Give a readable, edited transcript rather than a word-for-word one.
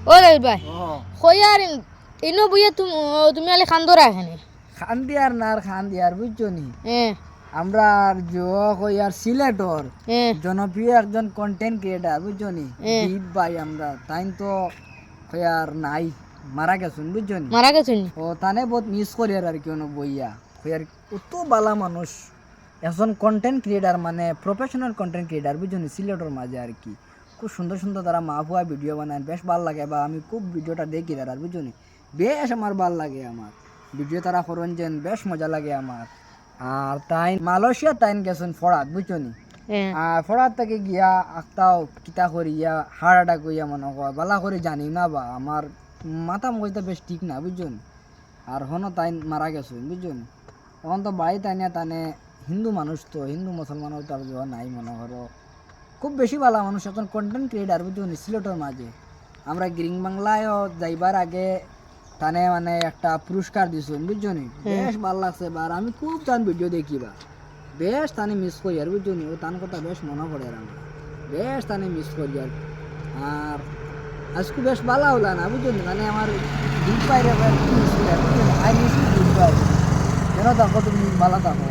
ও দাউদ ভাই ও কইয়ার ইনো বইয়া তুমি আলে খান্দরা এখানে খান দিয়ার না আর খান দিয়ার বুঝছো নি হ্যাঁ আমরা আর কইয়ার সিলেটর হ্যাঁ জনপ্রিয় একজন কন্টেন্ট ক্রিয়েটার বুঝছো নি হ্যাঁ। দীপ ভাই আমরা তাই তো কইয়ার নাই মারা গেছেন বুঝছো নি মারা গেছেন ও তানে বহুত মিস করি আর কি ono বইয়া কইয়ার কত বালা মানুষ একজন কন্টেন্ট ক্রিয়েটার মানে প্রফেশনাল কন্টেন্ট ক্রিয়েটার বুঝছো নি সিলেটর মাঝে আর কি খুব সুন্দর সুন্দর তারা মা ফুয়া ভিডিও বানায় বেশ ভালো লাগে বা আমি খুব ভিডিওটা দেখি তারা বুঝছো নি বেশ আমার ভাল লাগে আমার ভিডিও তারা করেন যেন বেশ মজা লাগে আমার আর তাই মালয়েশিয়া তাইন গেছেন ফরাত বুঝছো নি হ্যাঁ আর ফরাত থেকে গিয়া আখতাও কিতা করিয়া হার্ট অ্যাটাক হইয়া মনে হয় বালা করে জানি না বা আমার মাথা মগজটা বেশ ঠিক না বুঝছো নি আর হনো তাই মারা গেছে বুঝছো নি তখন তো বাড়ি তাই না তানে হিন্দু মানুষ তো হিন্দু মুসলমানও তার জন্য নাই মনে করো খুব বেশি ভালো মানুষ এখন কন্টেন্ট ক্রিয়েটার বুঝছো নি সিলেটের মাঝে আমরা গ্রিন বাংলায়ও যাইবার আগে তানে মানে একটা পুরস্কার দিছো বুঝছো নি বেশ ভালো লাগছে আর আমি খুব তান ভিডিও দেখি বা বেশ তানে মিস করি আর বুঝছো নি ও তান কথা বেশ মনে পড়ে আর আমার বেশ তানে মিস করি আর আজকে বেশ ভালো হলা না বুঝছো নি মানে আমার দিন পাইরে মিস করি আর বুঝছো নি আই মিস দিন পাই যেন থাকো তুমি ভালো থাকো